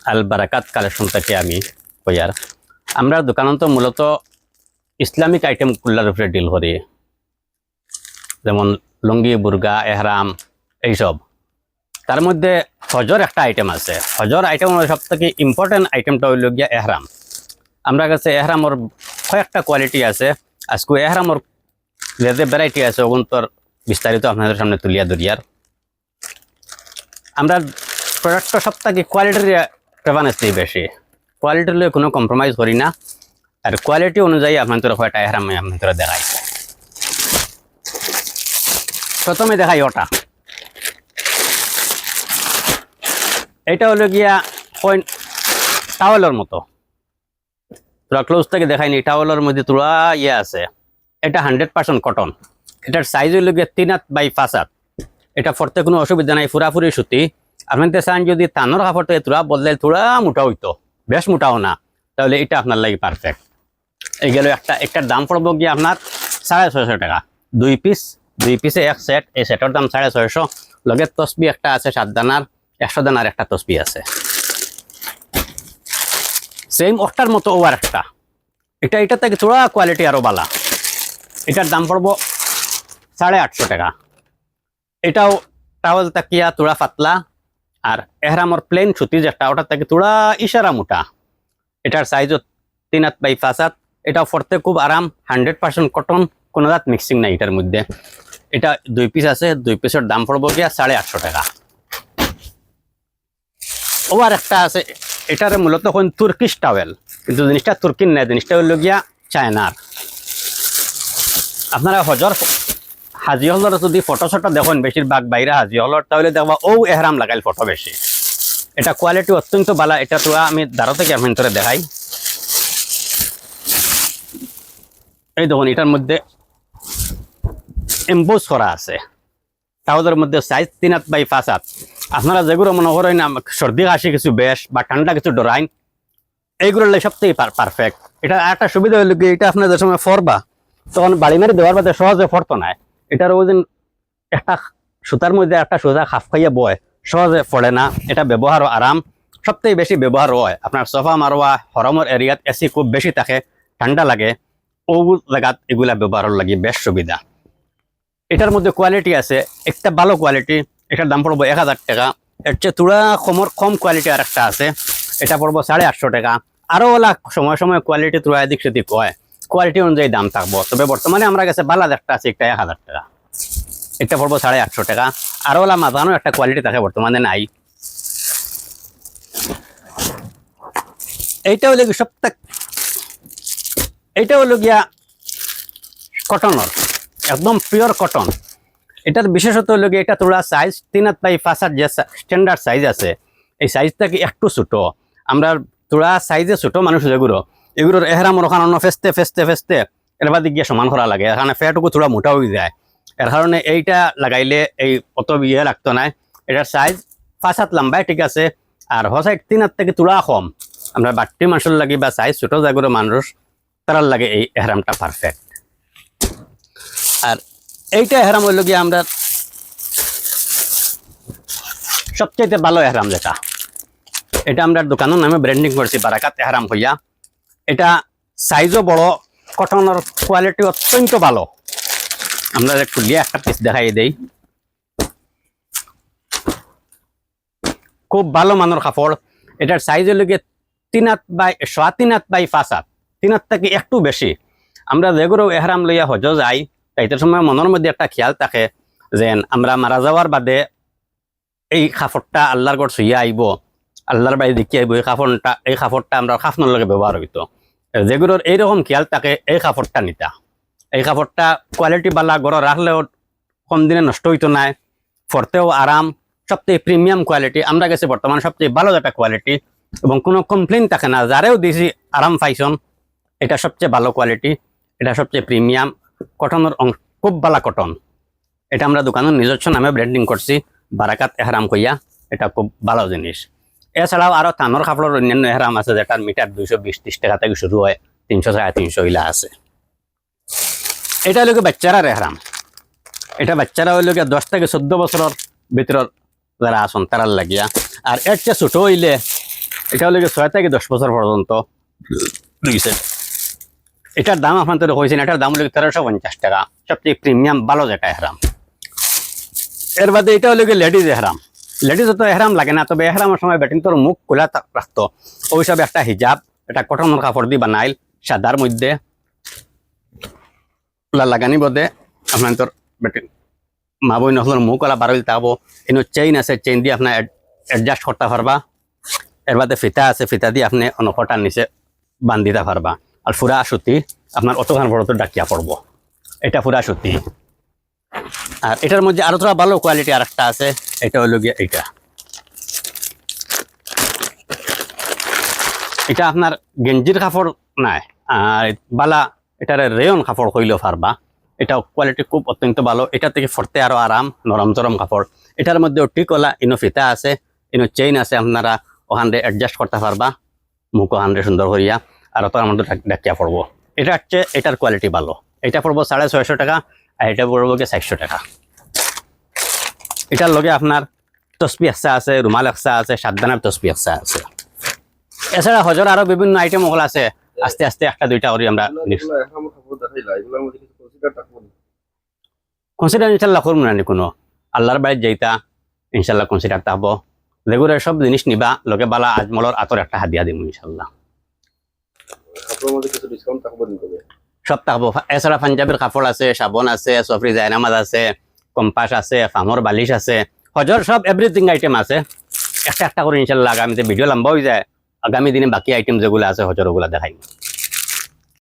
আল বারাকাত collection থেকে আমি কইয়ার আমরা দোকানত মূলত ইসলামিক আইটেম কুল্লার উপরে ডিল করি, যেমন লুঙ্গি, বুর্গা, এহরাম এইসব। তার মধ্যে হজর একটা আইটেম আছে। হজর আইটেম সব থেকে ইম্পর্টেন্ট আইটেমটা হইল গিয়া এহরাম। আমরা কাছে এহরামর কয়েকটা কোয়ালিটি আছে। আজকে এহরামর যে যে ভ্যারাইটি আছে ওগুন তোর বিস্তারিত আপনাদের সামনে তুলিয়া ধরিয়ার। আমরা প্রোডাক্টটা সব থেকে কোয়ালিটির প্রেফারেন্স দিই বেশি। কোয়ালিটির লয়ে কোনো কম্প্রোমাইজ করি না, আর কোয়ালিটি অনুযায়ী আপনাদের কয়টা এহরাম আপনাদের দেখাই। প্রথমে দেখাই ওটা, এটা হলো গিয়া টাওয়েলের মতো। তোরা ক্লোজ থেকে দেখাইনি, টাওয়েলের মধ্যে তোরা ইয়ে আছে। এটা 100% কটন। এটার সাইজ হইল গিয়া 3 হাত বাই 5 হাত। এটা পরতে কোনো অসুবিধা নাই, পুরাপুরি সুতি। আপনাদের চান যদি তানোর কাপড় থেকে তোরা বদলে তোরা মোটা হইতো, বেশ মোটাও না, তাহলে এটা আপনার লাগে পারফেক্ট। এই গেল একটার দাম পড়বো গিয়ে আপনার 650 টাকা। 2 পিসে এক সেট। এই সেটের দাম 650। লগে তসবি একটা আছে 7 দানার, 100 দানার একটা তসবি আছে। সেম ওটার মতো ওয়ার একটা। এটা থেকে থোড়া কোয়ালিটি আরো ভালো। এটার দাম পড়বো 850 টাকা। এটাও টাওয়েল তাকিয়া তোড়া পাতলা, আর এহরামর প্লেন সুতি যেটা ওটার থেকে তোড়া ইশারা মোটা। এটার সাইজও 3 হাত বাই 5 হাত। এটাও পরতে খুব আরাম, 100% কটন, কোনো দাঁত মিক্সিং নাই এটার মধ্যে। এটা 2 পিস আছে। 2 পিসের দাম পড়বো গিয়া 850 টাকা। ও আর একটা আছে, এটার মূলত এখন তুর্কিশ টাওয়েল, কিন্তু জিনিসটা তুর্কির নেই, জিনিসটা হইল গিয়া চায়নার। আপনারা হজর হাজি হলর যদি ফটো শটো দেখুন, বেশিরভাগ বাইরে হাজি হলর, তাহলে দেখবা ও এহরাম লাগাইল ফটো বেশি। এটা কোয়ালিটি অত্যন্ত ভালো। এটা তো আমি দাঁড়ো থেকে আপনার দেখাই। এই দেখুন, এটার মধ্যে এমবোস করা আছে। টাওয়ালের মধ্যে সাইজ 3 হাত বাই 5 হাত। আপনারা যেগুলো মনে করেন সর্দি কাশি কিছু বেশ বা ঠান্ডা কিছু ডরাইন, এইগুলোর লাগে সবথেকে পারফেক্ট। এটা একটা সুবিধা হইল কি, এটা আপনার যে সময় ফরবা তখন বাড়ি মারি দেওয়ার বাদে সহজে ফরতো না। এটার ওজন একটা সুতার মধ্যে একটা সোজা খাপ খাইয়া বয়, সহজে পড়ে না। এটা ব্যবহারও আরাম, সবথেকে বেশি ব্যবহার হয় আপনার সোফা মারোয়া হরমর এরিয়াত। এসি খুব বেশি থাকে, ঠান্ডা লাগে, ও জায়গাত এগুলা ব্যবহারের লাগে বেশ সুবিধা। এটার মধ্যে কোয়ালিটি আছে, একটা ভালো কোয়ালিটি। এটার দাম পড়বো 1000 টাকা। এর চেয়ে তুড়া কম কোয়ালিটি আর একটা আছে, এটা পড়বো 850 টাকা। আরো ওলা সময় সময় কোয়ালিটি তুড়া এদিক সেদিক হয়, কোয়ালিটি অনুযায়ী দাম থাকবো। তবে বর্তমানে আমরা কাছে বালাদ একটা আছে, একটা 1000 টাকা। এটা পড়বো 850 টাকা। আরো ওলা মাঝানো একটা কোয়ালিটি থাকে, বর্তমানে নাই। এইটা হলো এইটা হলো গিয়া কটনের, একদম পিওর কটন। এটার বিশেষত হলো গিয়ে এটা তোড়া সাইজ 3 হাত বাই 5 হাত যে স্ট্যান্ডার্ড সাইজ আছে, এই সাইজটা কি একটু ছোট। আমরা তোড়া সাইজে ছোট মানুষ এগুলোর এহরাম ওখানে ফেস্তে এর বাদে গিয়ে সমান করা লাগে। এখানে ফেটুকু থোড়া মোটা হয়ে যায়, এর কারণে এইটা লাগাইলে এই অত ইয়ে লাগতো না। এটার সাইজ 5 হাত লম্বাই ঠিক আছে, আর সাইড 3 হাত থেকে তোড়া কম। আমরা বাট্টি মানুষের লাগে বা সাইজ ছোট জায়গার মানুষ তারার লাগে এই এহরামটা পারফেক্ট। আর এইটা এহরাম হইল গিয়ে আমরা সবচেয়ে ভালো এহরাম যেটা, এটা আমরা দোকানের নামে ব্র্যান্ডিং করছি বারাকাত এহরাম হইয়া। এটা সাইজও বড়, কটনের কোয়ালিটি অত্যন্ত ভালো। আমরা একটু লিয়ে একটা পিস দেখাই দেই। খুব ভালো মানের কাপড়। এটার সাইজ হইল গিয়ে 3 হাত বাই 5 হাত। 3 হাত থেকে একটু বেশি। আমরা যেগুলো এহরাম লইয়া হজ যাই, তাইতে সময় মনের মধ্যে একটা খেয়াল থাকে যে আমরা মারা যাওয়ার বাদে এই কাপড়টা আল্লাহর ঘর ছুঁয়ে আইব, আল্লাহর বাড়ি দেখি আইব। এই কাপড়টা আমরা কাফনের লগে ব্যবহার হইতো। যেগুলোর এইরকম খেয়াল থাকে এই কাপড়টা নিতা। এই কাপড়টা কোয়ালিটি বালা, ঘরে রাখলেও কম দিনে নষ্ট হইতো না, পরতেও আরাম, সবচেয়ে প্রিমিয়াম কোয়ালিটি। আমরা গেছি বর্তমান সবচেয়ে ভালো একটা কোয়ালিটি, এবং কোনো কমপ্লেন থাকে না। যারেও দিয়েছি আরাম পাইছন। এটা সবচেয়ে ভালো কোয়ালিটি, এটা সবচেয়ে প্রিমিয়াম কটনের, খুব ভালো কটন। এটা আমরা দোকানের নিজস্ব নামে ব্র্যান্ডিং করছি বারাকাত এহরাম কইয়া। এটা খুব ভালো জিনিস। এছাড়াও আরো তানোর কাপড়ের অন্যান্য এহরাম আছে, যেটার মিটার 220-30 টাকা থেকে শুরু হয়, 300-350 ইলা আছে। এটা হলো বাচ্চারার এহরাম। এটা বাচ্চারা হইল 10 থেকে 14 বছরের ভিতরের যারা আসন তারার লাগিয়া। আর এর চেয়ে ছোট হইলে এটা হলো 6 থেকে 10 বছর পর্যন্ত রয়েছে। এটার দাম আপনাদের হয়েছে, এটার দাম হলো 1350 টাকা, সবচেয়ে প্রিমিয়াম ভালো যেটা এহরাম। এর বাদে এটা হলো লেডিজ এহরাম। লেডিজ তো এহরাম লাগে না, তবে এহরামের সময় বেটিন তোর মুখ খোলা রাখতো, ওই সব একটা হিজাব, এটা কটনের কাপড় দিয়ে বানাইল, সাদার মধ্যে লাগানি বদে আপনার তোর বেটিন মা বই নহলের মুখ ওলা বারোইল তাবো। এনে চেইন আছে, চেইন দিয়ে আপনার অ্যাডজাস্ট করতে পারবা। এর বাদে ফিতা আছে, ফিতা দিয়ে আপনি অনকটার নিচে বান দিতে পারবা। আর ফুরা সুতি আপনার অতখান বড় তো ডাকিয়া পড়বো, এটা ফুরা সুতি। আর এটার মধ্যে আরো তোরা ভালো কোয়ালিটি আর একটা আছে, এটা হলো গিয়ে এইটা, এটা আপনার গেঞ্জির কাপড় নাই, আর বালা এটার রেয়ন কাপড় হইলেও পারবা। এটা কোয়ালিটি খুব অত্যন্ত ভালো, এটা থেকে ফরতে আরো আরাম, নরম চরম কাপড়। এটার মধ্যে টিকলা ইনো ফিতা আছে, ইনো চেইন আছে, আপনারা ওখানে অ্যাডজাস্ট করতে পারবা মুখ ওখানে সুন্দর করিয়া, আর তোর মধ্যে ডাকিয়া পড়বো। এটা হচ্ছে এটার কোয়ালিটি ভালো, এটা পড়বো 650 টাকা, আর এটা পড়বো গিয়ে 400 টাকা। এটার লগে আপনার তসবি একসা আছে, রুমাল একসা আছে, সাতদানার তসবি একসা আছে। এছাড়া হজর আরো বিভিন্ন আইটেম ওগুলো আছে, আস্তে আস্তে একটা দুইটা করি আমরা কনসিডার ইনশাল্লাহ করবো না কোনো। আল্লাহর বাইরে যাইতা ইনশাল্লাহ কনসিডার থাকবো। রেগুলার সব জিনিস নিবা, লগে বালা আজমলর আতর একটা হাদিয়া দিব ইনশাল্লাহ, সব থাকবো। এছাড়া পাঞ্জাবের কাপড় আছে, সাবন আছে, সফরি জায়নামাজ আছে, কম্পাস আছে, ফামর বালিশ আছে, হজর সব এভরিথিং আইটেম আছে। একটা একটা করে ইনশাল্লাহ আগামীতে ভিডিও লম্বা হয়ে যায়, আগামী দিনে বাকি আইটেম যেগুলো আছে হজর ওগুলা দেখাই।